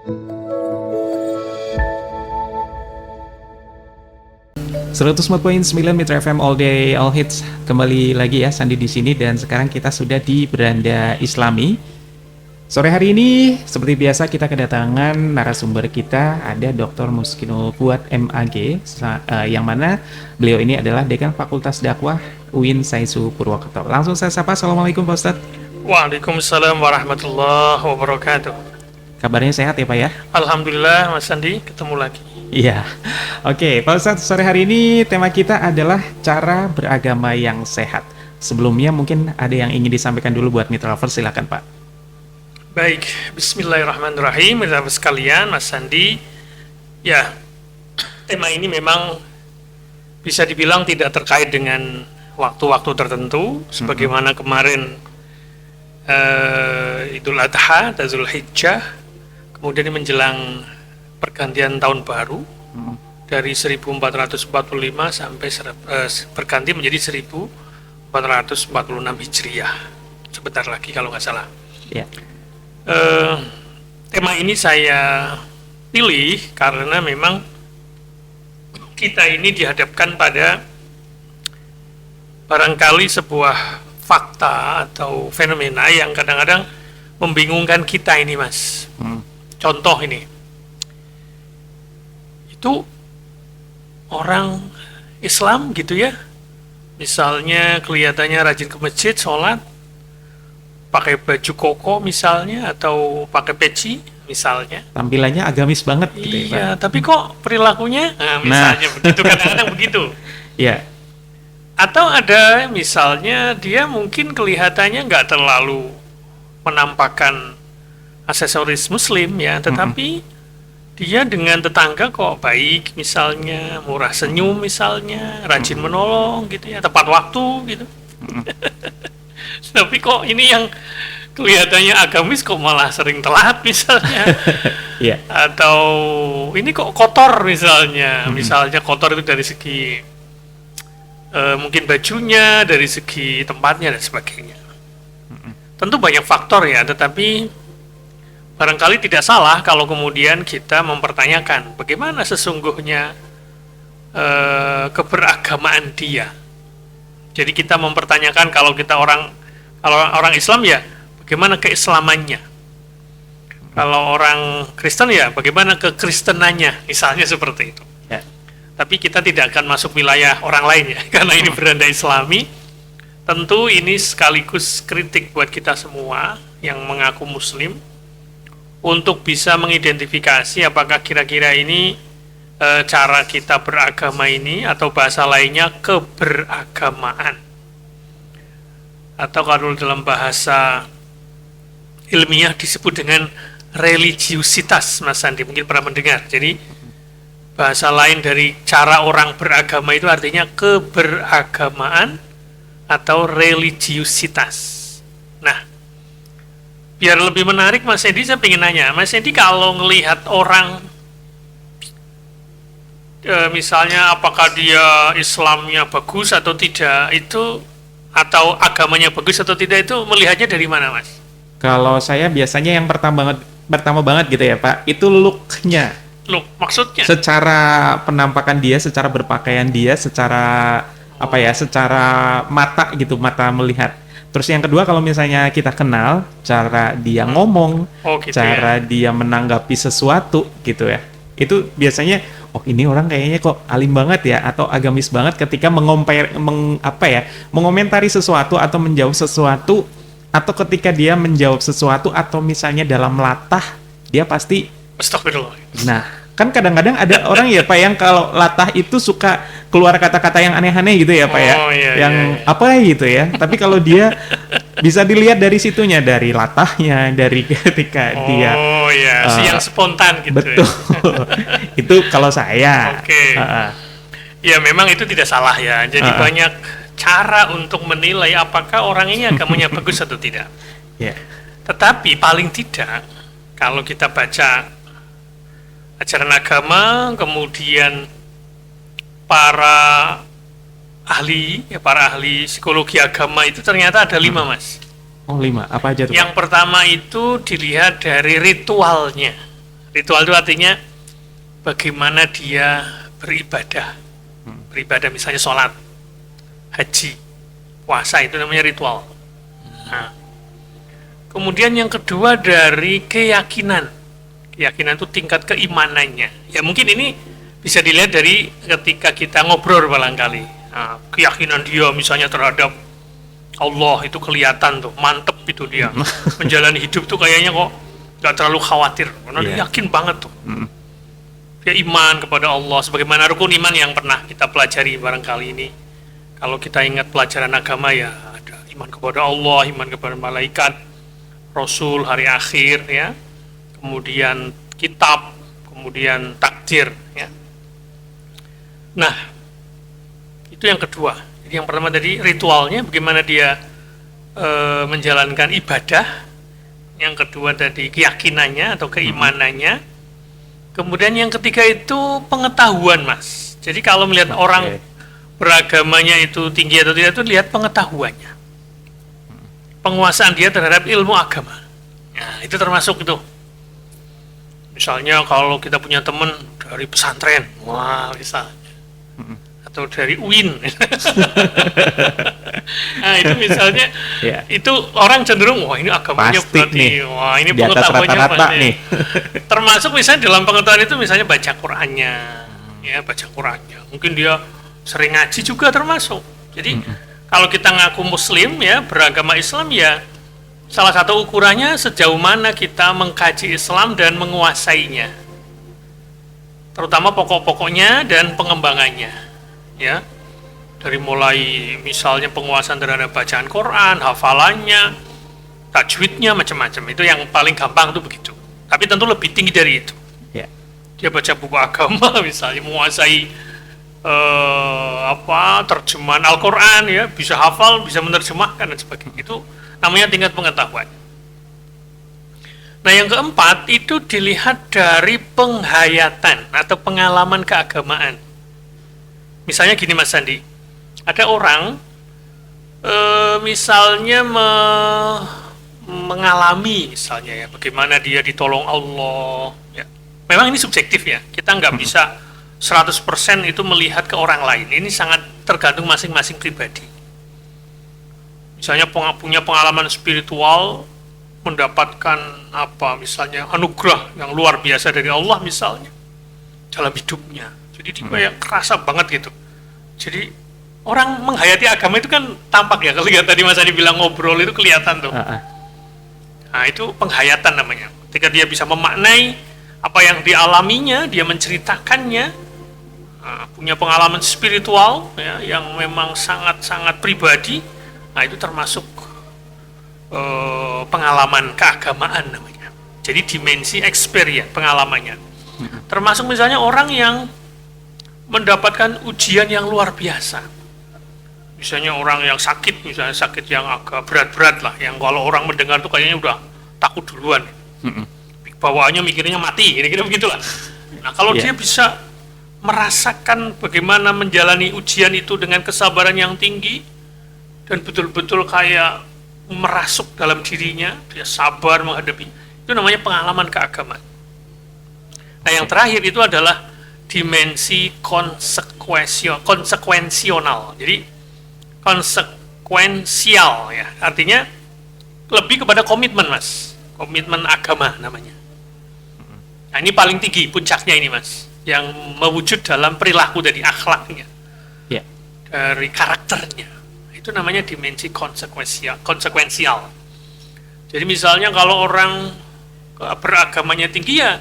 104.9 Mitra FM All Day All Hits. Kembali lagi ya Sandi di sini, dan sekarang kita sudah di Beranda Islami. Sore hari ini seperti biasa kita kedatangan narasumber kita, ada Dr. Muskinul Fuad MAG, yang mana beliau ini adalah Dekan Fakultas Dakwah UIN Saisu Purwokerto. Langsung saya sapa. Assalamualaikum Pak Ustadz. Waalaikumsalam warahmatullahi wabarakatuh. Kabarnya sehat ya Pak ya? Alhamdulillah Mas Sandi, ketemu lagi. Iya. Oke Pak Ustadz, sore hari ini tema kita adalah cara beragama yang sehat. Sebelumnya mungkin ada yang ingin disampaikan dulu buat Mitra Lovers, silakan Pak. Baik, bismillahirrahmanirrahim, Mitra sekalian, Mas Sandi. Ya, tema ini memang bisa dibilang tidak terkait dengan waktu-waktu tertentu, sebagaimana kemarin Idul Adha, Zulhijjah, kemudian menjelang pergantian tahun baru dari 1445 sampai berganti menjadi 1446 Hijriah. Sebentar lagi kalau nggak salah. Ya. Tema ini saya pilih karena memang kita ini dihadapkan pada barangkali sebuah fakta atau fenomena yang kadang-kadang membingungkan kita ini, Mas. Contoh ini, itu orang Islam gitu ya, misalnya kelihatannya rajin ke masjid, sholat, pakai baju koko misalnya, atau pakai peci misalnya. Tampilannya agamis banget gitu ya Pak. Iya, tapi kok perilakunya, misalnya begitu, kadang-kadang begitu. Iya. Atau ada misalnya dia mungkin kelihatannya nggak terlalu menampakkan aksesoris muslim ya, tetapi dia dengan tetangga kok baik misalnya, murah senyum misalnya, rajin menolong gitu ya, tepat waktu gitu. Tapi kok ini yang kelihatannya agamis kok malah sering telat misalnya. Yeah. Atau ini kok kotor misalnya. Misalnya kotor itu dari segi mungkin bajunya, dari segi tempatnya dan sebagainya. Tentu banyak faktor ya, tetapi barangkali tidak salah kalau kemudian kita mempertanyakan bagaimana sesungguhnya keberagamaan dia. Jadi kita mempertanyakan kalau orang Islam ya bagaimana keislamannya. Kalau orang Kristen ya bagaimana kekristenannya, misalnya seperti itu. Ya. Tapi kita tidak akan masuk wilayah orang lain ya, karena ini Beranda Islami. Tentu ini sekaligus kritik buat kita semua yang mengaku muslim untuk bisa mengidentifikasi apakah kira-kira ini cara kita beragama ini, atau bahasa lainnya keberagamaan, atau kalau dalam bahasa ilmiah disebut dengan religiusitas. Mas Sandi mungkin pernah mendengar. Jadi bahasa lain dari cara orang beragama itu artinya keberagamaan atau religiusitas. Nah, biar lebih menarik Mas Edi, saya ingin nanya Mas Edi, kalau melihat orang misalnya apakah dia Islamnya bagus atau tidak, itu atau agamanya bagus atau tidak, itu melihatnya dari mana Mas? Kalau saya biasanya yang pertama banget gitu ya Pak, itu look-nya. Look, maksudnya? Secara penampakan dia, secara berpakaian dia, secara apa ya, secara mata gitu, mata melihat. Terus yang kedua, kalau misalnya kita kenal cara dia ngomong, gitu cara ya. dia menanggapi sesuatu gitu ya, itu biasanya oh ini orang kayaknya kok alim banget ya, atau agamis banget ketika mengomentari sesuatu atau menjawab sesuatu, atau ketika dia menjawab sesuatu, atau misalnya dalam latah dia pasti Astagfirullah. Nah, kan kadang-kadang ada orang ya Pak yang kalau latah itu suka keluar kata-kata yang aneh-aneh gitu ya Pak ya, yang apa gitu ya. Tapi kalau dia bisa dilihat dari situnya, dari latahnya, dari ketika dia yang spontan gitu. Betul. Itu kalau saya. Oke. Ya memang itu tidak salah ya. Jadi banyak cara untuk menilai apakah orang ini agamanya bagus atau tidak. Yeah. Tetapi paling tidak kalau kita baca ajaran agama, kemudian para ahli psikologi agama itu ternyata ada 5 Mas. Oh 5, apa aja tuh? Yang pertama itu dilihat dari ritualnya. Ritual itu artinya bagaimana dia beribadah. Beribadah misalnya sholat, haji, puasa, itu namanya ritual. Nah, kemudian yang kedua dari keyakinan. Keyakinan itu tingkat keimanannya. Ya mungkin ini bisa dilihat dari ketika kita ngobrol barangkali. Nah, keyakinan dia misalnya terhadap Allah itu kelihatan tuh, mantep itu dia. Menjalani hidup tuh kayaknya kok gak terlalu khawatir, karena dia yakin banget tuh. Dia iman kepada Allah, sebagaimana rukun iman yang pernah kita pelajari barangkali ini. Kalau kita ingat pelajaran agama ya, ada iman kepada Allah, iman kepada malaikat, Rasul, hari akhir, ya, kemudian kitab, kemudian takdir, ya. Nah, itu yang kedua. Jadi yang pertama tadi ritualnya, bagaimana dia menjalankan ibadah. Yang kedua tadi keyakinannya atau keimanannya. Kemudian yang ketiga itu pengetahuan, Mas. Jadi kalau melihat orang beragamanya itu tinggi atau tidak, itu lihat pengetahuannya, penguasaan dia terhadap ilmu agama. Nah, itu termasuk itu. Misalnya kalau kita punya teman dari pesantren, wah misalnya, atau dari UIN. Nah itu misalnya, itu orang cenderung, wah ini agamanya pasti berarti, nih, wah ini di atas pengetahuannya rata-rata nih. Termasuk misalnya dalam pengetahuan itu misalnya baca Qur'annya, ya baca Qur'annya. Mungkin dia sering ngaji juga termasuk. Jadi kalau kita ngaku Muslim ya, beragama Islam ya, salah satu ukurannya sejauh mana kita mengkaji Islam dan menguasainya, terutama pokok-pokoknya dan pengembangannya, ya. Dari mulai misalnya penguasaan terhadap bacaan Quran, hafalannya, tajwidnya, macam-macam. Itu yang paling gampang tuh begitu. Tapi tentu lebih tinggi dari itu. Dia baca buku agama, misalnya menguasai terjemahan Al-Quran, ya, bisa hafal, bisa menerjemahkan dan sebagainya. Itu namanya tingkat pengetahuan. Nah, yang keempat itu dilihat dari penghayatan atau pengalaman keagamaan. Misalnya gini Mas Sandi, ada orang misalnya mengalami misalnya ya, bagaimana dia ditolong Allah, ya. Memang ini subjektif ya, kita nggak bisa 100% itu melihat ke orang lain. Ini sangat tergantung masing-masing pribadi. Misalnya punya pengalaman spiritual, mendapatkan misalnya anugerah yang luar biasa dari Allah misalnya dalam hidupnya. Jadi dia kayak kerasa banget gitu. Jadi orang menghayati agama itu kan tampak ya, kalau tadi Mas Adi bilang ngobrol itu kelihatan tuh. Nah itu penghayatan namanya. Ketika dia bisa memaknai apa yang dialaminya, dia menceritakannya, punya pengalaman spiritual ya, yang memang sangat-sangat pribadi. Nah itu termasuk pengalaman keagamaan namanya. Jadi dimensi experience pengalamannya. Termasuk misalnya orang yang mendapatkan ujian yang luar biasa. Misalnya orang yang sakit, misalnya sakit yang agak berat-berat lah, yang kalau orang mendengar tuh kayaknya udah takut duluan. Bawaannya mikirnya mati, kira-kira begitulah. Nah kalau dia bisa merasakan bagaimana menjalani ujian itu dengan kesabaran yang tinggi dan betul-betul kayak merasuk dalam dirinya, dia sabar menghadapi, itu namanya pengalaman keagamaan. Nah yang terakhir itu adalah dimensi konsekuensional. Jadi konsekuensial ya, artinya lebih kepada komitmen Mas, komitmen agama namanya. Nah ini paling tinggi puncaknya ini Mas, yang mewujud dalam perilaku dari akhlaknya, dari karakternya. Itu namanya dimensi konsekuensial. Jadi misalnya kalau orang beragamanya tinggi ya,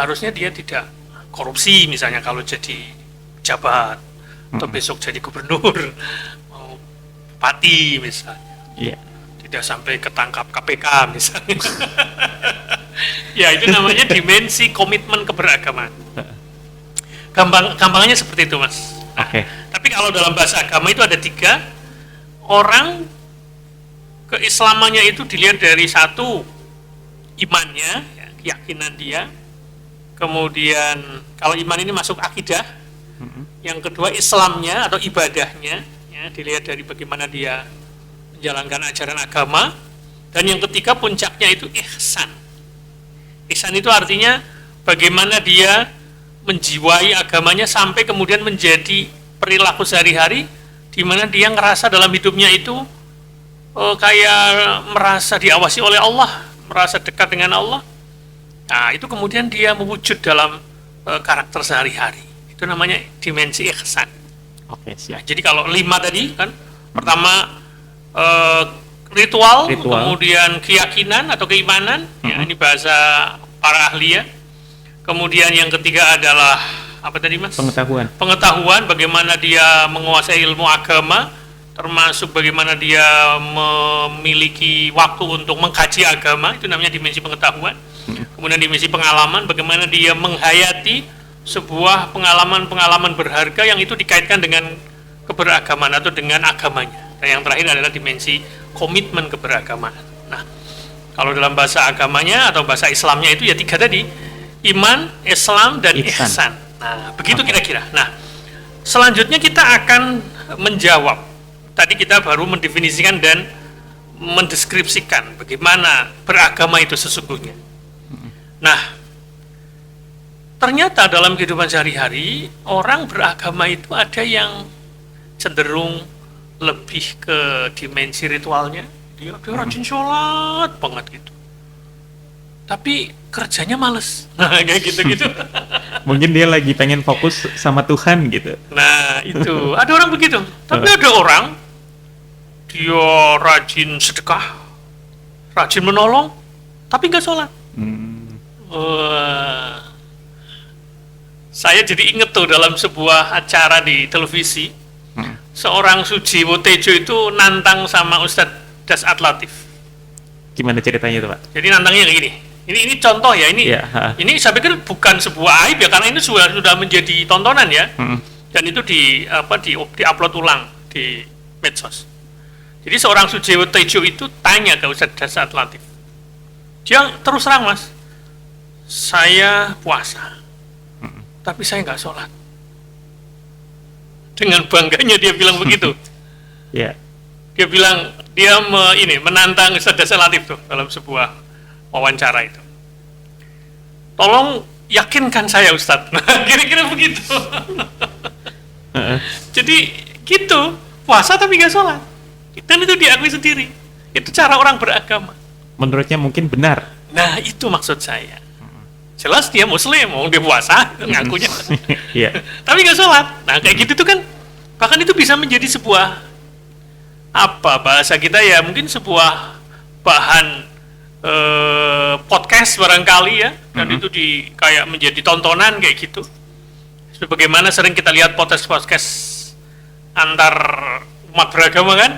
harusnya dia tidak korupsi misalnya kalau jadi pejabat, atau besok jadi gubernur, mau bupati misalnya, tidak sampai ketangkap KPK misalnya. Ya itu namanya dimensi komitmen keberagaman. Gampangnya seperti itu Mas. Tapi kalau dalam bahasa agama itu ada 3. Orang keislamannya itu dilihat dari satu, imannya, ya, keyakinan dia. Kemudian kalau iman ini masuk akidah. Yang kedua Islamnya atau ibadahnya, ya, dilihat dari bagaimana dia menjalankan ajaran agama. Dan yang ketiga puncaknya itu ihsan. Ihsan itu artinya bagaimana dia menjiwai agamanya sampai kemudian menjadi perilaku sehari-hari, di mana dia ngerasa dalam hidupnya itu kayak merasa diawasi oleh Allah, merasa dekat dengan Allah. Nah, itu kemudian dia mewujud dalam karakter sehari-hari. Itu namanya dimensi ihsan. Oke, Nah, siap. jadi kalau 5 tadi kan, pertama ritual, kemudian keyakinan atau keimanan, ya, ini bahasa para ahli ya. Kemudian yang ketiga adalah apa tadi Mas? Pengetahuan. Pengetahuan, bagaimana dia menguasai ilmu agama, termasuk bagaimana dia memiliki waktu untuk mengkaji agama, itu namanya dimensi pengetahuan. Kemudian dimensi pengalaman, bagaimana dia menghayati sebuah pengalaman-pengalaman berharga yang itu dikaitkan dengan keberagaman atau dengan agamanya. Dan yang terakhir adalah dimensi komitmen keberagaman. Nah, kalau dalam bahasa agamanya atau bahasa Islamnya itu ya 3 tadi, iman, Islam, dan ihsan. Nah, begitu kira-kira. Nah, selanjutnya kita akan menjawab. Tadi kita baru mendefinisikan dan mendeskripsikan bagaimana beragama itu sesungguhnya. Nah, ternyata dalam kehidupan sehari-hari, orang beragama itu ada yang cenderung lebih ke dimensi ritualnya. Dia rajin sholat banget gitu. Tapi kerjanya males. Nah, kayak gitu-gitu. Mungkin dia lagi pengen fokus sama Tuhan gitu. Nah, itu. Ada orang begitu. Tapi ada orang, dia rajin sedekah, rajin menolong, tapi nggak sholat. Wah. Saya jadi inget tuh dalam sebuah acara di televisi, seorang Sujiwo Tejo itu nantang sama Ustadz Dasat Latif. Gimana ceritanya tuh, Pak? Jadi nantangnya kayak gini. Ini contoh ya, ini ini saya pikir bukan sebuah aib ya, karena ini sudah menjadi tontonan ya. Dan itu di-upload ulang di medsos. Jadi seorang Sujiwo Tejo itu tanya ke Ustadz Dasat Latif. Dia terus terang, Mas, saya puasa, tapi saya nggak sholat. Dengan bangganya dia bilang begitu. Ya. Dia bilang dia menantang Ustadz Dasat Latif tuh dalam sebuah wawancara itu. Tolong yakinkan saya Ustadz. Kira-kira begitu. Jadi gitu, puasa tapi nggak sholat. Dan itu diakui sendiri. Itu cara orang beragama. Menurutnya mungkin benar. Nah, itu maksud saya. Jelas dia muslim, mau dia puasa, itu ngakunya. Iya. Tapi nggak sholat. Nah, kayak gitu tuh kan, bahkan itu bisa menjadi sebuah bahasa kita ya, mungkin sebuah bahan podcast barangkali ya, dan itu kayak menjadi tontonan kayak gitu. Sebagaimana sering kita lihat podcast antar umat beragama kan,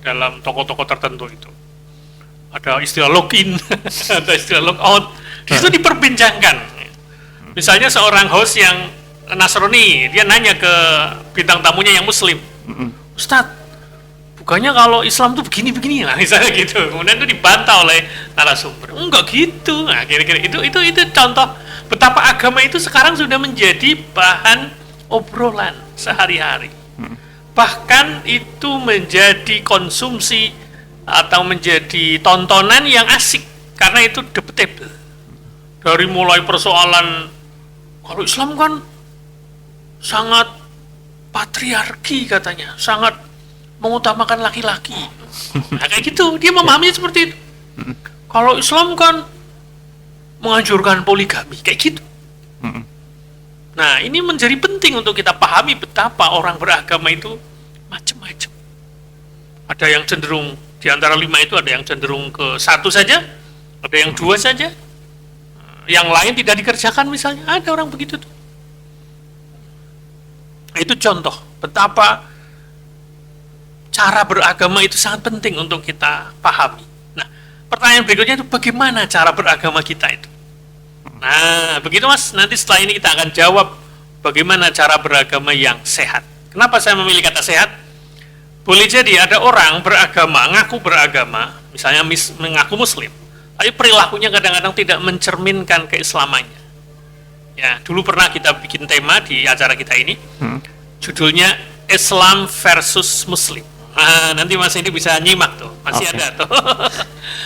dalam toko-toko tertentu itu ada istilah login, ada istilah logout, itu diperbincangkan. Misalnya seorang host yang Nasrani, dia nanya ke bintang tamunya yang Muslim, Ustadz, bukannya kalau Islam tuh begini-begini lah, misalnya gitu. Kemudian itu dibantah oleh narasumber. Enggak gitu. Nah, kira-kira itu contoh betapa agama itu sekarang sudah menjadi bahan obrolan sehari-hari. Bahkan itu menjadi konsumsi atau menjadi tontonan yang asik karena itu debatable. Dari mulai persoalan kalau Islam kan sangat patriarki katanya, sangat mengutamakan laki-laki. Nah, kayak gitu, dia memahaminya seperti itu. Kalau Islam kan menganjurkan poligami, kayak gitu. Nah, ini menjadi penting untuk kita pahami betapa orang beragama itu macam-macam. Ada yang cenderung di antara 5 itu, ada yang cenderung ke 1 saja, ada yang 2 saja, yang lain tidak dikerjakan misalnya, ada orang begitu tuh. Itu contoh betapa cara beragama itu sangat penting untuk kita pahami. Nah, pertanyaan berikutnya itu bagaimana cara beragama kita itu? Nah, begitu Mas, nanti setelah ini kita akan jawab bagaimana cara beragama yang sehat. Kenapa saya memilih kata sehat? Boleh jadi ada orang beragama, ngaku beragama, misalnya mengaku muslim, tapi perilakunya kadang-kadang tidak mencerminkan keislamannya. Ya, dulu pernah kita bikin tema di acara kita ini, judulnya Islam versus Muslim. Nah, nanti Mas ini bisa nyimak tuh, masih Oke. ada tuh.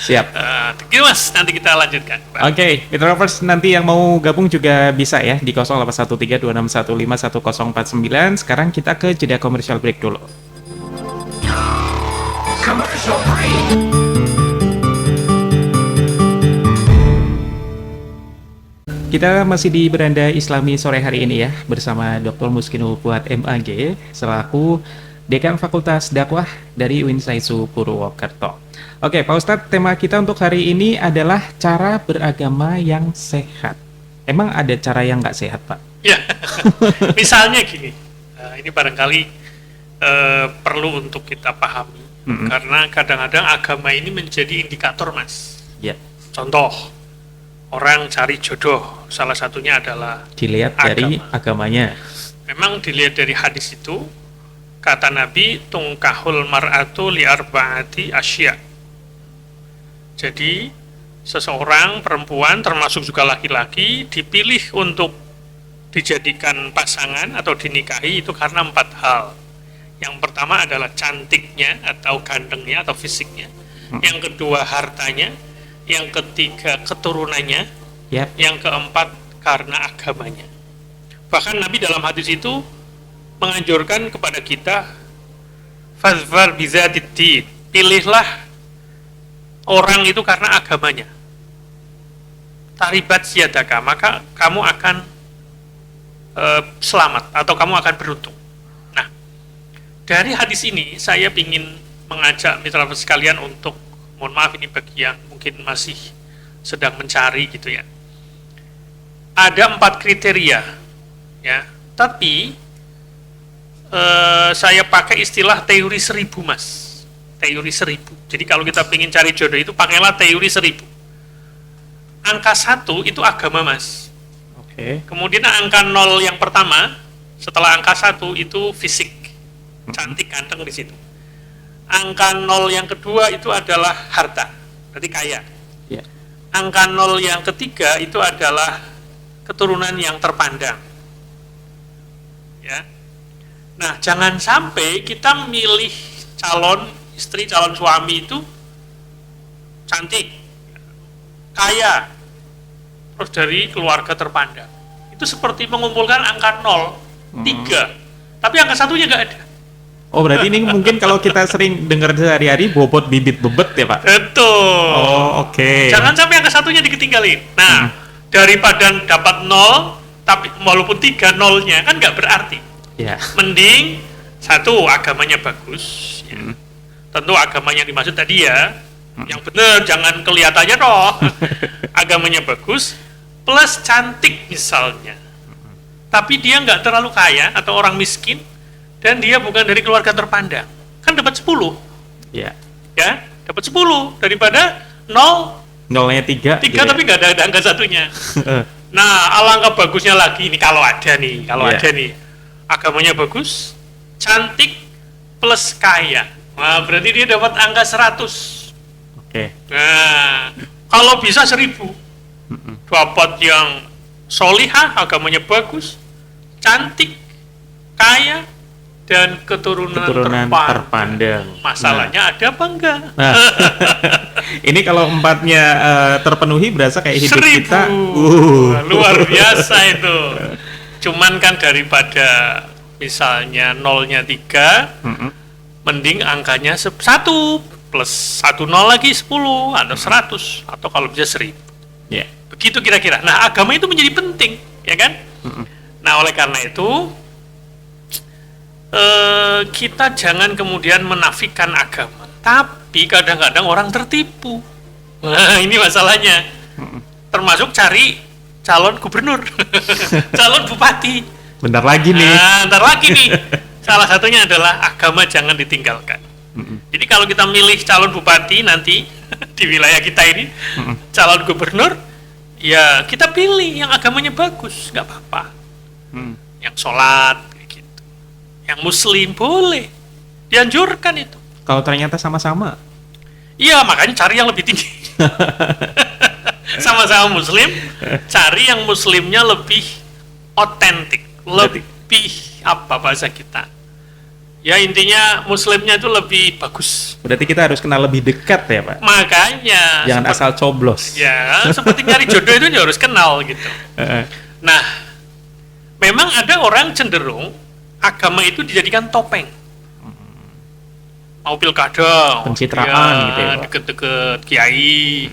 Siap. Gitu Mas, nanti kita lanjutkan. Oke, Mitrovers nanti yang mau gabung juga bisa ya di 081326151049. Sekarang kita ke jeda commercial break dulu. Kita masih di Beranda Islami sore hari ini ya, bersama Dr. Muskinul Fuad MAG, selaku Dekan Fakultas Dakwah dari UIN Saisu Purwokerto. Oke, Pak Ustadz, tema kita untuk hari ini adalah cara beragama yang sehat. Emang ada cara yang nggak sehat, Pak? Ya, misalnya gini, ini barangkali perlu untuk kita pahami, karena kadang-kadang agama ini menjadi indikator, Mas. Ya, Contoh, orang cari jodoh, salah satunya adalah dilihat dari agamanya. memang dilihat dari hadis itu, kata Nabi, tungkahul mar'atu li'arba'ati asya. Jadi, seseorang perempuan, termasuk juga laki-laki, dipilih untuk dijadikan pasangan atau dinikahi itu karena 4 hal. Yang pertama adalah cantiknya atau gantengnya atau fisiknya. Yang kedua hartanya. Yang ketiga keturunannya. Yap. Yang keempat karena agamanya. Bahkan Nabi dalam hadis itu menganjurkan kepada kita, fazfar bizatid, pilihlah orang itu karena agamanya. Taribat siyadaka, maka kamu akan selamat atau kamu akan beruntung. Nah, dari hadis ini saya ingin mengajak mitra sekalian untuk, mohon maaf ini bagi yang mungkin masih sedang mencari gitu ya. Ada 4 kriteria, ya. Tapi saya pakai istilah teori 1000, Mas. Teori 1000. Jadi kalau kita ingin cari jodoh itu pakailah teori 1000. Angka 1 itu agama, Mas. Oke. Kemudian angka 0 yang pertama, setelah angka 1 itu fisik. Cantik, ganteng di situ. Angka 0 yang kedua itu adalah harta, berarti kaya. Ya. Angka 0 yang ketiga itu adalah keturunan yang terpandang. Ya. Nah, jangan sampai kita milih calon istri, calon suami itu cantik, kaya, terus dari keluarga terpandang. Itu seperti mengumpulkan angka 0, 3, tapi angka 1-nya nggak ada. Oh, berarti ini mungkin kalau kita sering dengar sehari-hari bobot bibit bebet ya, Pak? Betul. Oh, oke. Jangan sampai angka 1-nya diketinggalin. Nah, daripada dapat 0, tapi walaupun 3 0-nya kan nggak berarti. Ya. Mending 1 agamanya bagus. Ya. Tentu agamanya dimaksud tadi ya, yang benar, jangan kelihatannya toh. Agamanya bagus, plus cantik misalnya. Tapi dia nggak terlalu kaya atau orang miskin, dan dia bukan dari keluarga terpandang. Kan dapat 10. Ya. Ya, dapat 10 daripada 0, Nolnya 3. 3 tapi nggak ada angka 1-nya. Nah, alangkah bagusnya lagi nih kalau ada nih, ada nih. Agamanya bagus, cantik, plus kaya. Nah, berarti dia dapat angka 100. Oke. Nah, kalau bisa 1000. Dapat yang solihah, agamanya bagus, cantik, kaya, dan keturunan terpandang. Masalahnya ada apa enggak? Nah, ini kalau 4-nya terpenuhi berasa kayak hidup 1000. kita. Luar biasa itu. Cuman kan daripada misalnya 0-nya 3, mending angkanya 1 plus 1 0 lagi 10 atau 100 atau kalau bisa 1000. Ya. Begitu kira-kira. Nah, agama itu menjadi penting, ya kan? Nah, oleh karena itu kita jangan kemudian menafikan agama, tapi kadang-kadang orang tertipu. Nah, ini masalahnya. Termasuk cari calon gubernur, calon bupati. Bentar lagi nih. Nah, ntar lagi nih. Salah satunya adalah agama jangan ditinggalkan. Jadi kalau kita milih calon bupati nanti di wilayah kita ini, calon gubernur, ya kita pilih yang agamanya bagus, nggak apa-apa. Yang sholat, kayak gitu. Yang muslim boleh, dianjurkan itu. Kalau ternyata sama-sama. Iya, makanya cari yang lebih tinggi. Sama-sama muslim, cari yang muslimnya lebih otentik, lebih apa bahasa kita, Ya intinya muslimnya itu lebih bagus. Berarti kita harus kenal lebih dekat ya Pak? Makanya Jangan asal coblos. ya seperti nyari jodoh itu ya harus kenal gitu. Nah, memang ada orang cenderung agama itu dijadikan topeng. Mau pilkada, Pencitraan dia gitu ya, Pak? deket-deket kiai,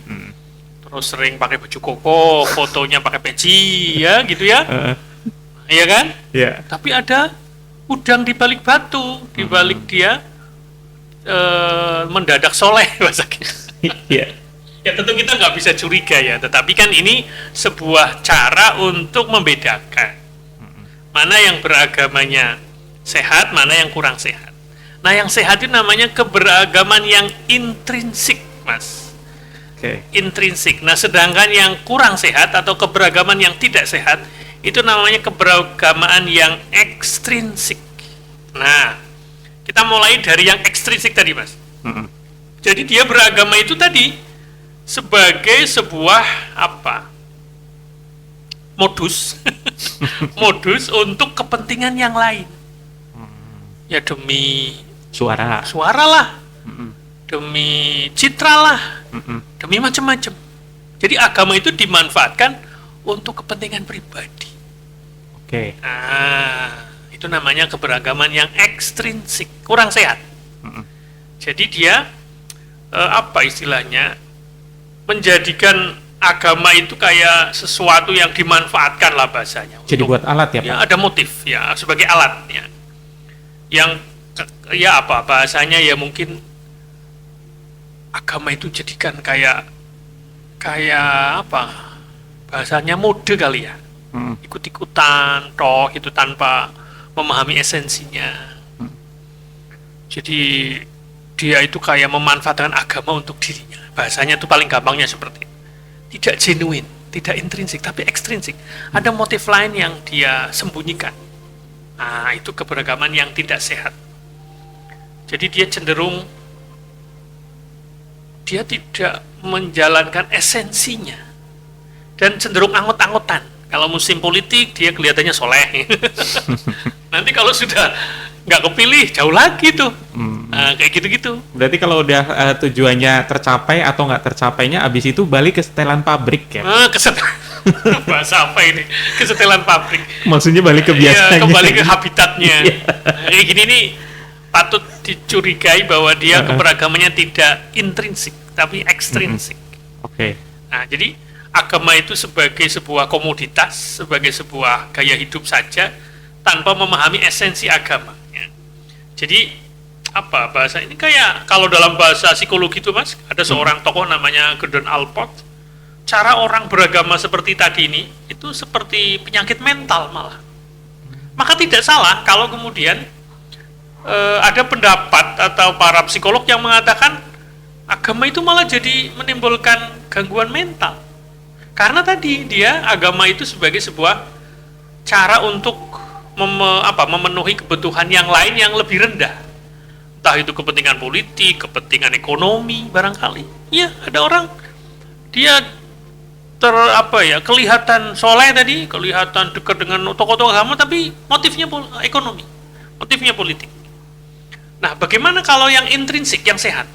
terus sering pakai baju koko, fotonya pakai peci, ya gitu ya, iya kan? Ya. Tapi ada udang di balik batu, di balik dia mendadak soleh bahasa kita. Iya. Ya tentu kita nggak bisa curiga ya, tetapi kan ini sebuah cara untuk membedakan mana yang beragamanya sehat, mana yang kurang sehat. Nah yang sehat itu namanya keberagaman yang intrinsik, Mas. Oke. Intrinsik. Nah sedangkan yang kurang sehat atau keberagaman yang tidak sehat itu namanya keberagaman yang ekstrinsik. Nah kita mulai dari yang ekstrinsik tadi, Mas. Jadi dia beragama itu tadi sebagai sebuah apa? Modus modus untuk kepentingan yang lain. Ya demi Suara. lah, demi citra lah, demi macam-macam. Jadi agama itu dimanfaatkan untuk kepentingan pribadi. Oke. Nah, itu namanya keberagaman yang ekstrinsik, kurang sehat. Jadi dia apa istilahnya? Menjadikan agama itu kayak sesuatu yang dimanfaatkan lah bahasanya. Jadi buat alat ya Pak? Ya ada motif ya sebagai alat ya. Yang ya apa bahasanya ya mungkin agama itu jadikan kayak apa bahasanya mode kali ya, ikut-ikutan toh itu tanpa memahami esensinya. Jadi dia itu kayak memanfaatkan agama untuk dirinya, bahasanya itu paling gampangnya seperti itu. Tidak genuine, tidak intrinsik tapi ekstrinsik, ada motif lain yang dia sembunyikan. Nah itu keberagaman yang tidak sehat. Jadi dia cenderung dia tidak menjalankan esensinya dan cenderung anggot-anggotan. Kalau musim politik dia kelihatannya soleh. Nanti kalau sudah nggak kepilih jauh lagi tuh. Nah, kayak gitu-gitu. Berarti kalau udah tujuannya tercapai atau nggak tercapainya, abis itu balik ke setelan pabrik ya? Bahasa apa ini? Kesetelan pabrik. Maksudnya balik ke biasanya. Ya, kembali ke habitatnya. Kayak gini nih patut dicurigai bahwa dia keberagamannya tidak intrinsik tapi ekstrinsik. Oke. Nah, jadi agama itu sebagai sebuah komoditas, sebagai sebuah gaya hidup saja tanpa memahami esensi agama. Ya. Jadi apa bahasa ini kayak kalau dalam bahasa psikologi itu Mas, ada seorang tokoh namanya Gordon Allport. Cara orang beragama seperti tadi ini itu seperti penyakit mental malah. Maka tidak salah kalau kemudian ada pendapat atau para psikolog yang mengatakan agama itu malah jadi menimbulkan gangguan mental. Karena tadi dia agama itu sebagai sebuah cara untuk memenuhi kebutuhan yang lain yang lebih rendah. Entah itu kepentingan politik, kepentingan ekonomi barangkali. Ya, ada orang dia kelihatan soleh tadi, kelihatan dekat dengan tokoh-tokoh agama tapi motifnya ekonomi, motifnya politik. Nah, bagaimana kalau yang intrinsik, yang sehat?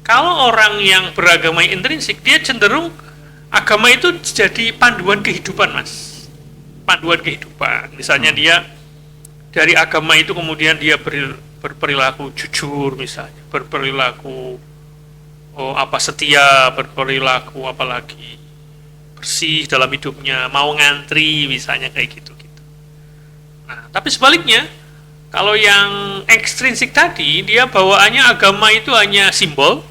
Kalau orang yang beragama intrinsik, dia cenderung agama itu jadi panduan kehidupan, Mas. Panduan kehidupan. Misalnya dia dari agama itu kemudian dia berperilaku jujur misalnya, berperilaku setia, berperilaku apalagi bersih dalam hidupnya, mau ngantri misalnya kayak gitu-gitu. Nah, tapi sebaliknya kalau yang ekstrinsik tadi, dia bawaannya agama itu hanya simbol,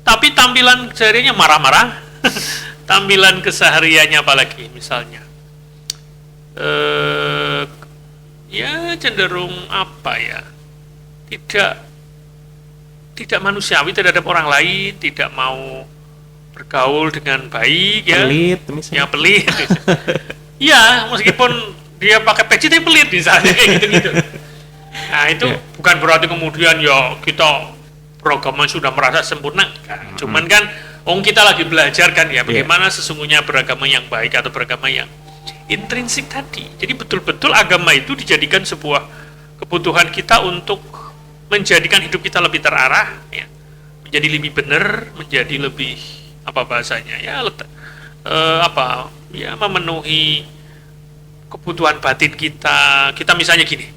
tapi tampilan sehariannya marah-marah, tampilan kesehariannya apalagi misalnya, ya cenderung tidak manusiawi terhadap orang lain, tidak mau bergaul dengan baik, ya, pelit misalnya. Ya pelit, ya meskipun dia pakai peci tapi pelit misalnya kayak gitu-gitu. Nah itu bukan berarti kemudian ya kita beragama sudah merasa sempurna, kan? Cuman kan kita lagi belajar kan ya bagaimana sesungguhnya beragama yang baik atau beragama yang intrinsik tadi. Jadi betul-betul agama itu dijadikan sebuah kebutuhan kita untuk menjadikan hidup kita lebih terarah, ya, menjadi lebih benar, menjadi lebih apa bahasanya, ya ya memenuhi kebutuhan batin kita. Kita misalnya gini,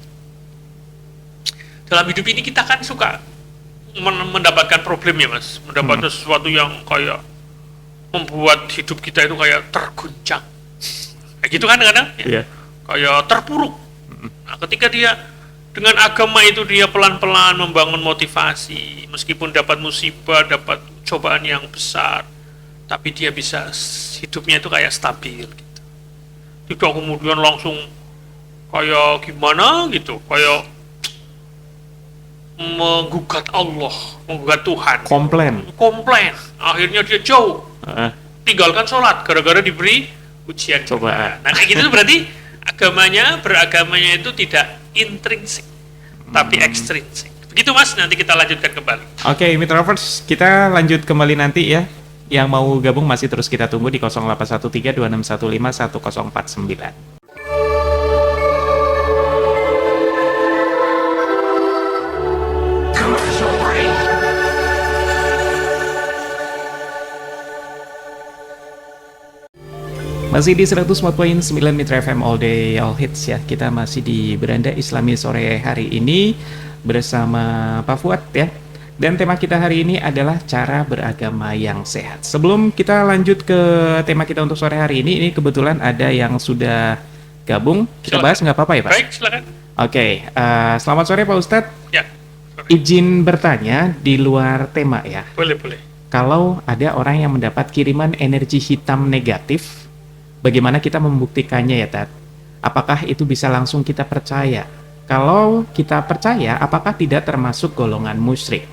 dalam hidup ini kita kan suka mendapatkan problem ya mas, mendapatkan sesuatu yang kayak membuat hidup kita itu kayak terguncang, kayak gitu kan kadang, ya? Kayak terpuruk. Nah, ketika dia dengan agama itu dia pelan-pelan membangun motivasi, meskipun dapat musibah, dapat cobaan yang besar, tapi dia bisa hidupnya itu kayak stabil gitu. Tidak kemudian langsung kayak gimana gitu, kayak menggugat Allah, menggugat Tuhan. Komplain. Akhirnya dia jauh. Tinggalkan sholat gara-gara diberi ujian. Cobaan. Nah kayak gitu berarti beragamanya itu tidak intrinsik, tapi ekstrinsik. Begitu mas, nanti kita lanjutkan kembali. Oke, Mitrovers, kita lanjut kembali nanti ya. Yang mau gabung masih terus kita tunggu di 081326151049. Masih di 104.9 Mitra FM All Day All Hits ya. Kita masih di Beranda Islami sore hari ini bersama Pak Fuad ya. Dan tema kita hari ini adalah cara beragama yang sehat. Sebelum kita lanjut ke tema kita untuk sore hari ini kebetulan ada yang sudah gabung. Kita bahas nggak apa-apa ya Pak? Baik, silakan. Oke, selamat sore Pak Ustadz. Ya. Sore. Izin bertanya di luar tema ya. Boleh. Kalau ada orang yang mendapat kiriman energi hitam negatif, bagaimana kita membuktikannya ya Tat? Apakah itu bisa langsung kita percaya? Kalau kita percaya, apakah tidak termasuk golongan musyrik?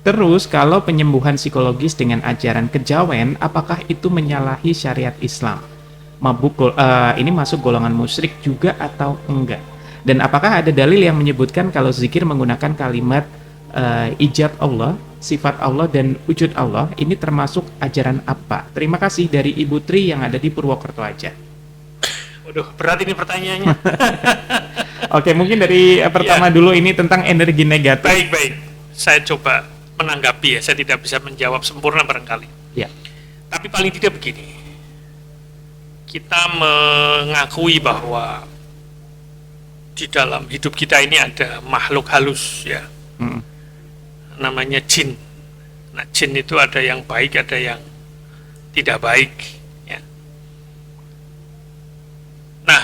Terus, kalau penyembuhan psikologis dengan ajaran kejawen, apakah itu menyalahi syariat Islam? Ini masuk golongan musyrik juga atau enggak? Dan apakah ada dalil yang menyebutkan kalau zikir menggunakan kalimat ijab Allah, sifat Allah dan wujud Allah, ini termasuk ajaran apa? Terima kasih dari Ibu Tri yang ada di Purwokerto aja. Waduh, berat ini pertanyaannya. Oke, mungkin dari pertama dulu ini tentang energi negatif. Baik. Saya coba menanggapi ya, saya tidak bisa menjawab sempurna barangkali. Ya. Tapi paling tidak begini, kita mengakui bahwa di dalam hidup kita ini ada makhluk halus ya. Namanya jin. Nah, jin itu ada yang baik, ada yang tidak baik ya. Nah,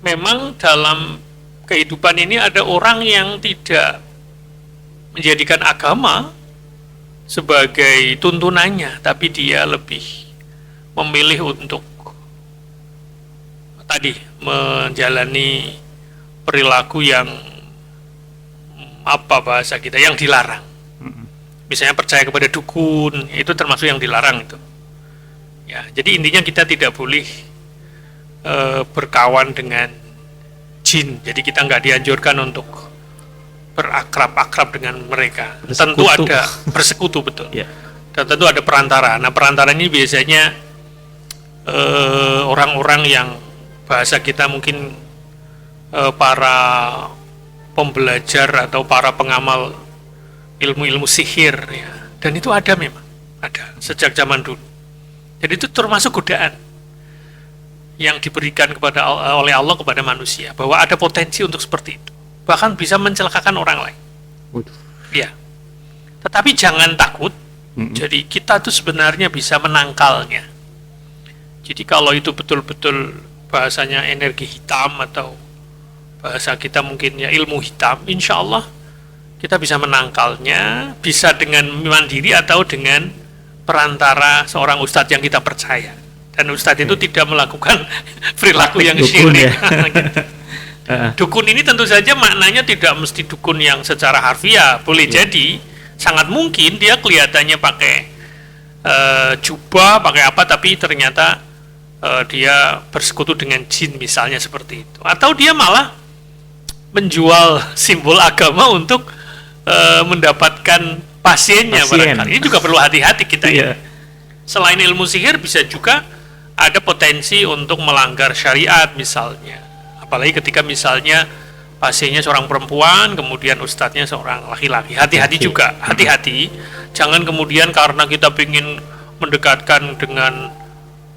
memang dalam kehidupan ini ada orang yang tidak menjadikan agama sebagai tuntunannya, tapi dia lebih memilih untuk tadi menjalani perilaku yang apa bahasa kita, yang dilarang. Misalnya percaya kepada dukun, itu termasuk yang dilarang itu. Ya, jadi intinya kita tidak boleh berkawan dengan jin. Jadi kita nggak dianjurkan untuk berakrab dengan mereka. Tentu ada bersekutu betul. Yeah. Dan tentu ada perantara. Nah, perantara ini biasanya orang-orang yang bahasa kita mungkin para pembelajar atau para pengamal ilmu-ilmu sihir ya. Dan itu ada, memang ada sejak zaman dulu. Jadi itu termasuk godaan yang diberikan oleh Allah kepada manusia, bahwa ada potensi untuk seperti itu, bahkan bisa mencelakakan orang lain. Ya. Tetapi jangan takut. Jadi kita tuh sebenarnya bisa menangkalnya. Jadi kalau itu betul-betul bahasanya energi hitam atau bahasa kita mungkin ya ilmu hitam, insya Allah kita bisa menangkalnya, bisa dengan mandiri atau dengan perantara seorang ustadz yang kita percaya. Dan ustadz itu tidak melakukan perilaku yang syirik. Gitu. Dukun ini tentu saja maknanya tidak mesti dukun yang secara harfiah, boleh jadi sangat mungkin dia kelihatannya pakai jubah, pakai apa, tapi ternyata dia bersekutu dengan jin misalnya seperti itu. Atau dia malah menjual simbol agama untuk mendapatkan pasiennya barangkali. Ini juga perlu hati-hati kita ya. Selain ilmu sihir bisa juga ada potensi untuk melanggar syariat misalnya. Apalagi ketika misalnya pasiennya seorang perempuan, kemudian ustadznya seorang laki-laki. Hati-hati juga, hati-hati. Jangan kemudian karena kita ingin mendekatkan dengan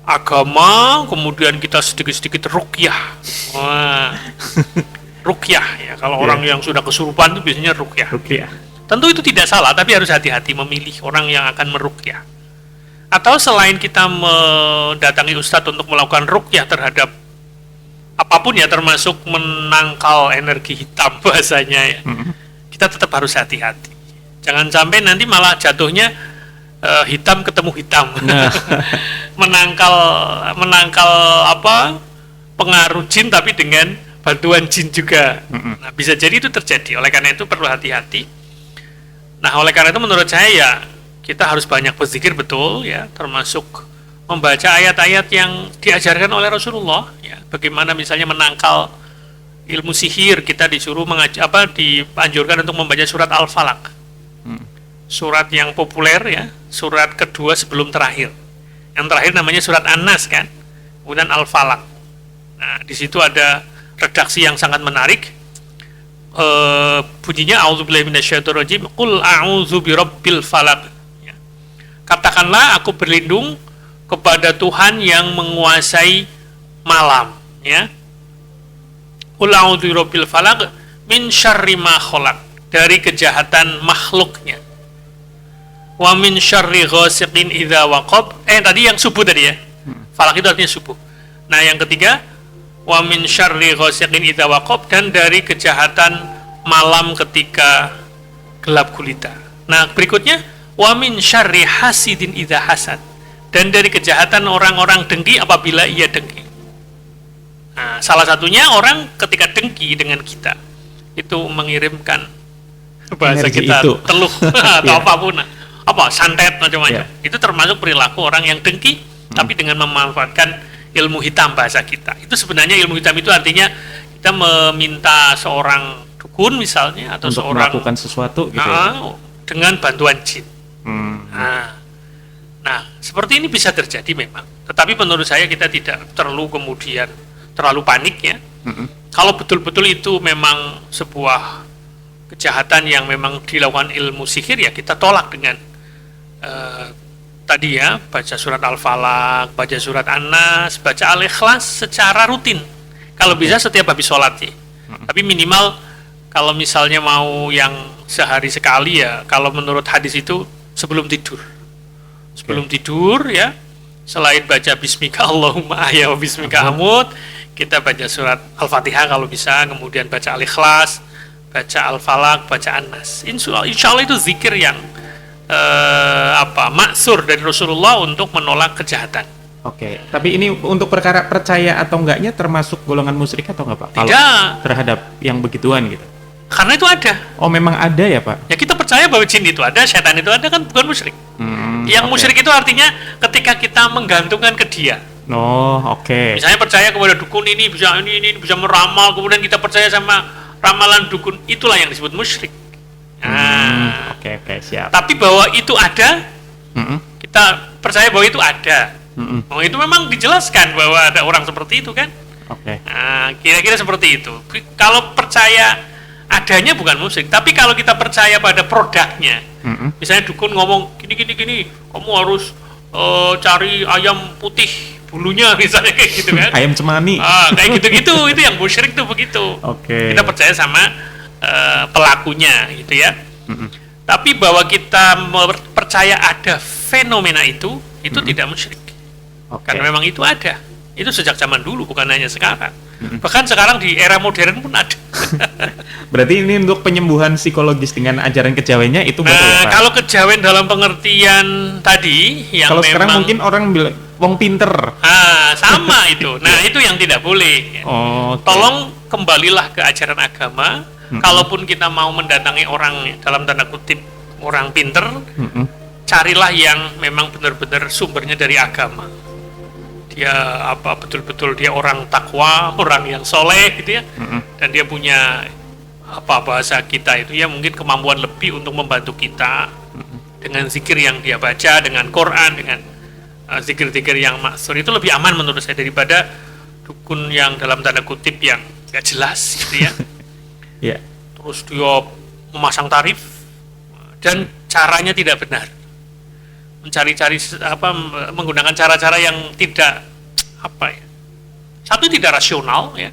agama, kemudian kita sedikit-sedikit ruqyah. Wah, ruqyah ya. Kalau orang yang sudah kesurupan itu biasanya ruqyah. Ruqyah. Tentu itu tidak salah, tapi harus hati-hati memilih orang yang akan meruqyah. Atau selain kita mendatangi ustadz untuk melakukan ruqyah terhadap apapun ya, termasuk menangkal energi hitam bahasanya ya, kita tetap harus hati-hati. Jangan sampai nanti malah jatuhnya hitam ketemu hitam. Nah. menangkal apa, pengaruh jin tapi dengan bantuan jin juga. Nah, bisa jadi itu terjadi. Oleh karena itu perlu hati-hati. Nah, oleh karena itu menurut saya ya kita harus banyak berzikir, betul ya, termasuk membaca ayat-ayat yang diajarkan oleh Rasulullah ya. Bagaimana misalnya menangkal ilmu sihir, kita disuruh dianjurkan untuk membaca surat Al-Falaq. Surat yang populer ya, surat kedua sebelum terakhir. Yang terakhir namanya surat An-Nas kan, kemudian Al-Falaq. Nah, di situ ada redaksi yang sangat menarik. Bunyinya a'udzubillahi minasyaitonirrajim, qul a'udzu birabbil falaq. Ya. Katakanlah aku berlindung kepada Tuhan yang menguasai malam, ya. Qul a'udzu birabbil falaq min syarri ma khalaq, dari kejahatan makhluknya. Wa min syarri ghasiqin idza waqab. Tadi yang subuh tadi ya. Falak itu artinya subuh. Nah, yang ketiga, wa min syarri ghasiqin idza waqab, dan dari kejahatan malam ketika gelap gulita. Nah, berikutnya, wa min syarri hasidin idza hasad, dan dari kejahatan orang-orang dengki apabila ia dengki. Nah, salah satunya orang ketika dengki dengan kita itu mengirimkan bahasa energi kita itu. teluh atau apapun, santet macam-macam. Itu termasuk perilaku orang yang dengki tapi dengan memanfaatkan ilmu hitam bahasa kita. Itu sebenarnya ilmu hitam itu artinya kita meminta seorang dukun misalnya atau untuk seorang melakukan sesuatu gitu ya. Dengan bantuan jin. Nah, seperti ini bisa terjadi memang. Tetapi menurut saya kita tidak perlu kemudian terlalu panik ya. Kalau betul-betul itu memang sebuah kejahatan yang memang dilakukan ilmu sihir, ya kita tolak dengan tadi ya, baca surat Al-Falaq, baca surat An-Nas, baca Al-Ikhlas secara rutin. Kalau bisa setiap habis sholat ya. Tapi minimal kalau misalnya mau yang sehari sekali ya, kalau menurut hadis itu sebelum tidur. Sebelum tidur ya, selain baca Bismika Allahumma ahya wa Bismika amut, kita baca surat Al-Fatihah kalau bisa, kemudian baca Al-Ikhlas, baca Al-Falaq, baca An-Nas. Insya Allah itu zikir yang maksur dari Rasulullah untuk menolak kejahatan. Oke, tapi ini untuk perkara percaya atau enggaknya termasuk golongan musyrik atau enggak, Pak? Tidak. Kalau terhadap yang begituan gitu. Karena itu ada. Oh, memang ada ya, Pak? Ya kita percaya bahwa jin itu ada, setan itu ada, kan bukan musyrik. Yang musyrik itu artinya ketika kita menggantungkan ke dia. Oh, oke. Misalnya percaya kepada dukun ini bisa bisa meramal, kemudian kita percaya sama ramalan dukun, itulah yang disebut musyrik. Oke, siap. Tapi bahwa itu ada, kita percaya bahwa itu ada. Oh, itu memang dijelaskan bahwa ada orang seperti itu kan. Oke. Nah, kira-kira seperti itu. Kalau percaya adanya bukan musyrik, tapi kalau kita percaya pada produknya, misalnya dukun ngomong gini, kamu harus cari ayam putih bulunya misalnya, kayak gitu kan. Ayam cemani. Kayak gitu-gitu, itu yang musyrik tuh begitu. Oke. Kita percaya sama pelakunya gitu ya. Tapi bahwa kita percaya ada fenomena itu tidak musyrik. Karena memang itu ada. Itu sejak zaman dulu, bukan hanya sekarang. Bahkan sekarang di era modern pun ada. Berarti ini untuk penyembuhan psikologis dengan ajaran kejawennya itu betul ya, Pak? Kalau kejawen dalam pengertian tadi yang kalau memang, sekarang mungkin orang bilang wong pinter. Sama itu. Nah, itu yang tidak boleh. Tolong kembalilah ke ajaran agama. Kalaupun kita mau mendatangi orang dalam tanda kutip orang pinter, carilah yang memang benar-benar sumbernya dari agama. Dia betul-betul dia orang takwa, orang yang soleh gitu ya, dan dia punya bahasa kita itu ya mungkin kemampuan lebih untuk membantu kita dengan zikir yang dia baca, dengan Quran, dengan zikir-zikir yang maksur, itu lebih aman menurut saya daripada dukun yang dalam tanda kutip yang gak jelas gitu ya. Ya. terus dia memasang tarif dan caranya tidak benar, mencari-cari menggunakan cara-cara yang tidak satu tidak rasional ya,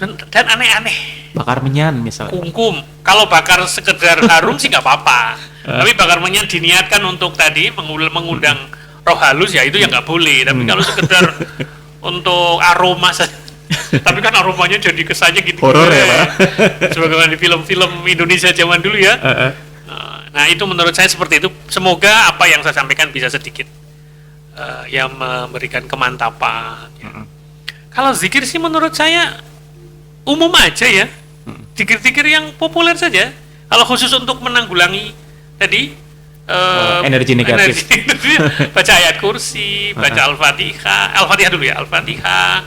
dan aneh-aneh. Bakar menyan misalnya. Kungkum, kalau bakar sekedar harum sih nggak apa-apa, tapi bakar menyan diniatkan untuk tadi mengundang roh halus ya, itu ya nggak boleh. Tapi kalau sekedar untuk aroma saja, tapi kan aromanya jadi kesannya gitu Horor ya, Pak. sebagaimana di film-film Indonesia zaman dulu ya. Nah, itu menurut saya seperti itu. Semoga apa yang saya sampaikan bisa sedikit yang memberikan kemantapan ya. Kalau zikir sih menurut saya umum aja ya, zikir-zikir yang populer saja. Kalau khusus untuk menanggulangi tadi energi negatif, baca ayat kursi, baca al-fatihah dulu ya, al-fatihah,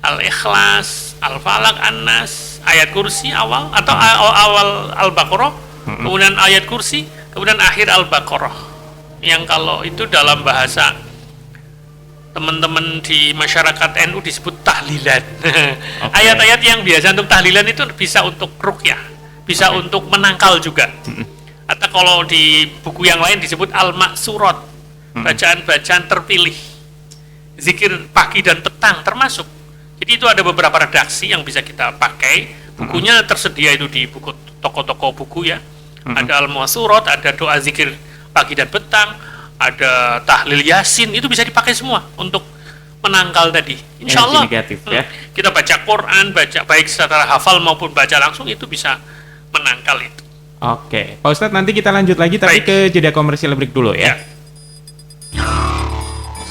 al-ikhlas, al-falaq, an-nas, ayat kursi awal atau awal al-baqarah, kemudian ayat kursi, kemudian akhir al-baqarah, yang kalau itu dalam bahasa teman-teman di masyarakat NU disebut tahlilan. Ayat-ayat yang biasa untuk tahlilan itu bisa untuk ruqyah, bisa untuk menangkal juga. Atau kalau di buku yang lain disebut al-maksurat, bacaan-bacaan terpilih, zikir pagi dan petang termasuk. Jadi itu ada beberapa redaksi yang bisa kita pakai. Bukunya tersedia itu di buku toko-toko buku ya. Ada al-maksurat, ada doa zikir pagi dan petang, ada tahlil yasin, itu bisa dipakai semua untuk menangkal tadi. Insya Allah negatif, ya. Kita baca Quran, baca baik secara hafal maupun baca langsung, itu bisa menangkal itu. Oke, Pak Ustadz, nanti kita lanjut lagi, tapi Baik. ke jeda komersial break dulu ya.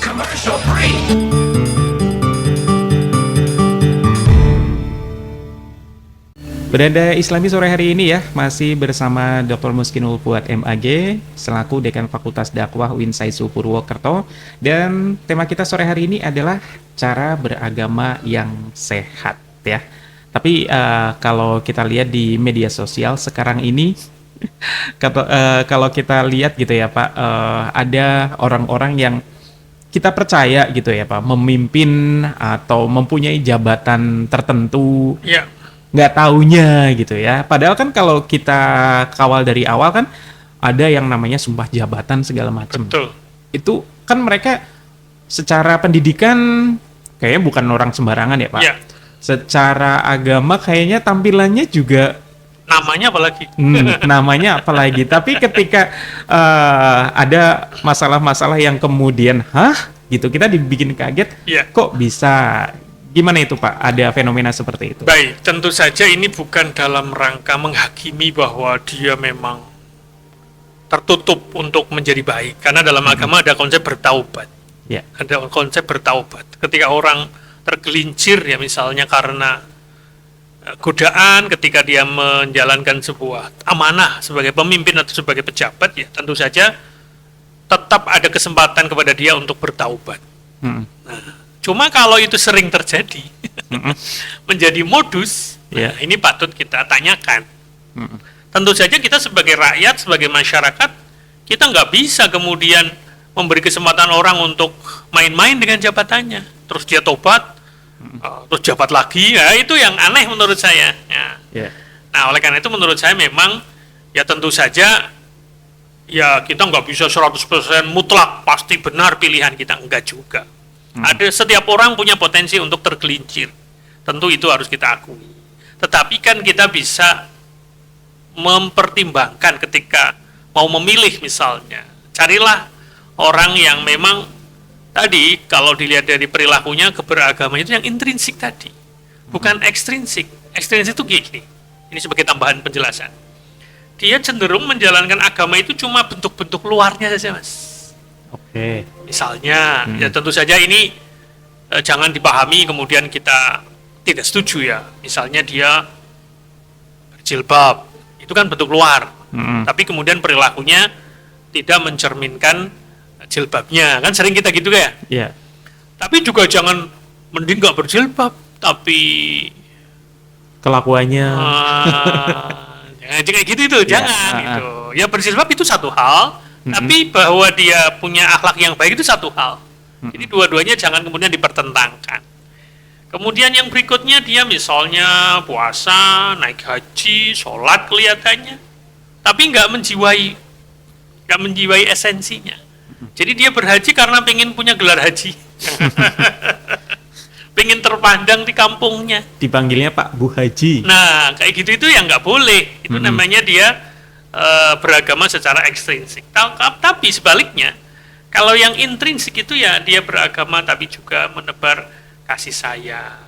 Commercial break. Beranda Islami sore hari ini ya, masih bersama Dr. Muskinul Fuad MAG, selaku Dekan Fakultas Dakwah Winsaisu Purwokerto. Dan tema kita sore hari ini adalah cara beragama yang sehat ya. Tapi kalau kita lihat di media sosial sekarang ini, kalau kita lihat gitu ya Pak, ada orang-orang yang kita percaya gitu ya Pak, memimpin atau mempunyai jabatan tertentu, Ya, nggak taunya gitu ya. Padahal kan kalau kita kawal dari awal kan ada yang namanya sumpah jabatan segala macam. betul. Itu kan mereka secara pendidikan kayaknya bukan orang sembarangan ya Pak. Ya, Secara agama kayaknya tampilannya juga namanya apalagi. namanya apalagi. Tapi ketika ada masalah-masalah yang kemudian gitu kita dibikin kaget, Ya. kok bisa. Gimana itu Pak? Ada fenomena seperti itu? Baik, tentu saja ini bukan dalam rangka menghakimi bahwa dia memang tertutup untuk menjadi baik. Karena dalam agama ada konsep bertaubat. Ya. Ada konsep bertaubat. Ketika orang tergelincir ya misalnya karena godaan, ketika dia menjalankan sebuah amanah sebagai pemimpin atau sebagai pejabat, ya tentu saja tetap ada kesempatan kepada dia untuk bertaubat. Cuma kalau itu sering terjadi, menjadi modus, Ya. nah, ini patut kita tanyakan. Tentu saja kita sebagai rakyat, sebagai masyarakat, kita nggak bisa kemudian memberi kesempatan orang untuk main-main dengan jabatannya. Terus dia tobat, terus jabat lagi, ya itu yang aneh menurut saya. Ya. Ya. Nah, oleh karena itu menurut saya memang, ya tentu saja, ya kita nggak bisa 100% mutlak, pasti benar pilihan kita, enggak juga. Ada setiap orang punya potensi untuk tergelincir. Tentu itu harus kita akui. Tetapi kan kita bisa mempertimbangkan ketika mau memilih misalnya. Carilah orang yang memang tadi kalau dilihat dari perilakunya keberagaman itu yang intrinsik tadi. Bukan ekstrinsik. Ekstrinsik itu gini. Ini sebagai tambahan penjelasan. Dia cenderung menjalankan agama itu cuma bentuk-bentuk luarnya saja, Mas. Oke. Misalnya, ya tentu saja ini jangan dipahami kemudian kita tidak setuju ya. Misalnya dia berjilbab, itu kan bentuk luar. Tapi kemudian perilakunya tidak mencerminkan jilbabnya. Kan sering kita gitu ya. Ya. Tapi juga jangan mending nggak berjilbab, tapi Kelakuannya. jangan kayak gitu itu, jangan gitu. Ya berjilbab itu satu hal, tapi bahwa dia punya akhlak yang baik itu satu hal. Jadi dua-duanya jangan kemudian dipertentangkan. Kemudian yang berikutnya dia misalnya puasa, naik haji, sholat kelihatannya, tapi nggak menjiwai esensinya. Jadi dia berhaji karena pengen punya gelar haji, pengen terpandang di kampungnya. Dipanggilnya Pak Bu Haji. Nah, kayak gitu itu yang nggak boleh. Itu namanya dia beragama secara ekstrinsik. Tapi sebaliknya, kalau yang intrinsik itu ya dia beragama tapi juga menebar kasih sayang.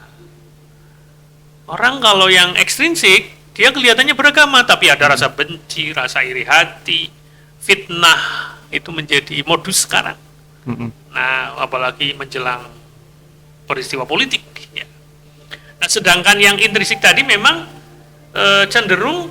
Orang kalau yang ekstrinsik, dia kelihatannya beragama tapi ada rasa benci, rasa iri hati, fitnah, itu menjadi modus sekarang. Nah, apalagi menjelang peristiwa politik. Ya. Nah, sedangkan yang intrinsik tadi memang cenderung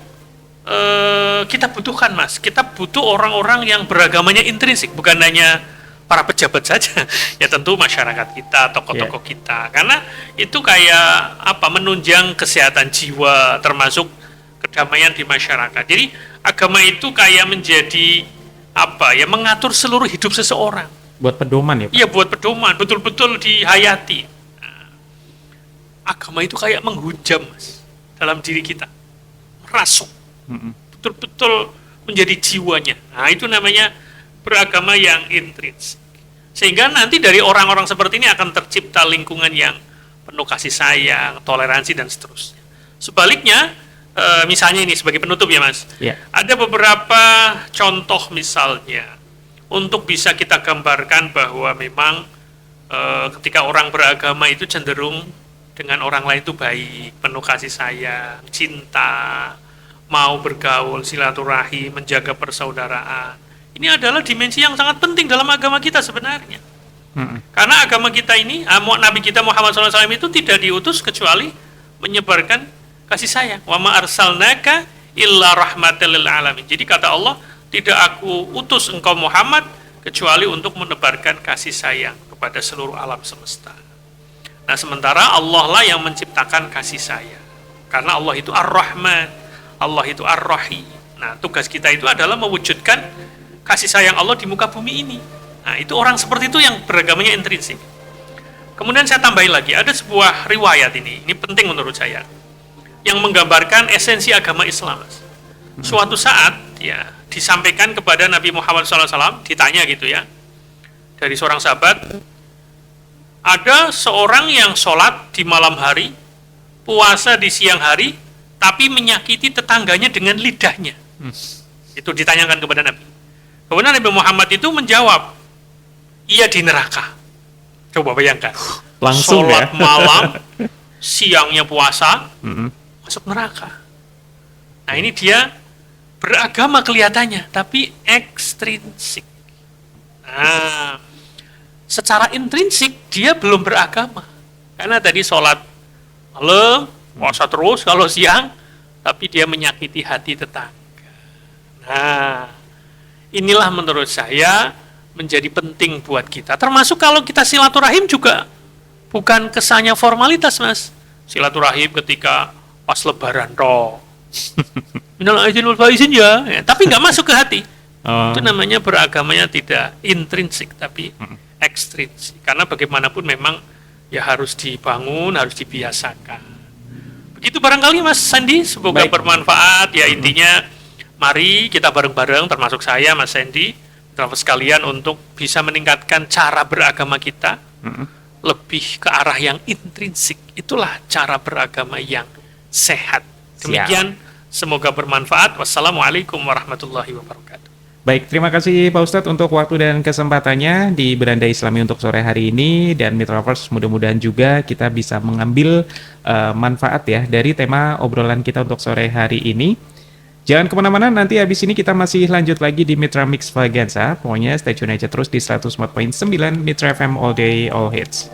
kita butuhkan, Mas. Kita butuh orang-orang yang beragamanya intrinsik, bukan hanya para pejabat saja. Ya tentu masyarakat kita, tokoh-tokoh kita. Karena itu kayak apa? Menunjang kesehatan jiwa, termasuk kedamaian di masyarakat. Jadi agama itu kayak menjadi apa? Ya mengatur seluruh hidup seseorang. Buat pedoman ya, Pak? Iya, buat pedoman, betul-betul dihayati. Nah, agama itu kayak menghujam, Mas, dalam diri kita, merasuk, betul-betul menjadi jiwanya. Nah, itu namanya beragama yang intrinsik. Sehingga nanti dari orang-orang seperti ini akan tercipta lingkungan yang penuh kasih sayang, toleransi, dan seterusnya. Sebaliknya, misalnya ini sebagai penutup ya, Mas, ada beberapa contoh misalnya untuk bisa kita gambarkan bahwa memang ketika orang beragama itu cenderung dengan orang lain itu baik, penuh kasih sayang, cinta, mau bergaul, silaturahim, menjaga persaudaraan. Ini adalah dimensi yang sangat penting dalam agama kita sebenarnya. Karena agama kita ini, Nabi kita Muhammad SAW itu tidak diutus kecuali menyebarkan kasih sayang. Wa ma arsalnaka illa rahmatan lil alamin. Jadi kata Allah, tidak aku utus engkau Muhammad kecuali untuk menebarkan kasih sayang kepada seluruh alam semesta. Nah, sementara Allah lah yang menciptakan kasih sayang. Karena Allah itu Ar-Rahman, Allah itu Ar-Rahim. Nah, tugas kita itu adalah mewujudkan kasih sayang Allah di muka bumi ini. Nah, itu orang seperti itu yang beragamanya intrinsik. Kemudian saya tambahin lagi, ada sebuah riwayat ini penting menurut saya, yang menggambarkan esensi agama Islam. Suatu saat, ya, disampaikan kepada Nabi Muhammad SAW, ditanya gitu ya, dari seorang sahabat, ada seorang yang sholat di malam hari, puasa di siang hari, tapi menyakiti tetangganya dengan lidahnya. Itu ditanyakan kepada Nabi. Kemudian Nabi Muhammad itu menjawab, ia di neraka. Coba bayangkan, langsung sholat ya? malam, siangnya puasa, masuk neraka. Nah, ini dia beragama kelihatannya, tapi ekstrinsik. Nah, secara intrinsik dia belum beragama. Karena tadi sholat malam, puasa terus kalau siang, tapi dia menyakiti hati tetangga. Nah, inilah menurut saya menjadi penting buat kita. Termasuk kalau kita silaturahim juga bukan kesannya formalitas, Mas. Silaturahim ketika pas lebaran toh. Minal aidin wal faizin ya. Tapi nggak masuk ke hati. Itu namanya beragamanya tidak intrinsik tapi ekstrinsik. Karena bagaimanapun memang ya harus dibangun, harus dibiasakan. Begitu barangkali Mas Sandi, semoga bermanfaat ya. Intinya mari kita bareng-bareng, termasuk saya, Mas Sandy, teman-teman sekalian, untuk bisa meningkatkan cara beragama kita lebih ke arah yang intrinsik. Itulah cara beragama yang sehat. Demikian, semoga bermanfaat. Wassalamualaikum warahmatullahi wabarakatuh. Baik, terima kasih Pak Ustadz untuk waktu dan kesempatannya di Beranda Islami untuk sore hari ini. Dan Mitrovers, mudah-mudahan juga kita bisa mengambil manfaat ya dari tema obrolan kita untuk sore hari ini. Jangan kemana-mana, nanti habis ini kita masih lanjut lagi di Mitra Mix Vaganza. Pokoknya stay tune aja terus di 104.9 Mitra FM All Day All Hits.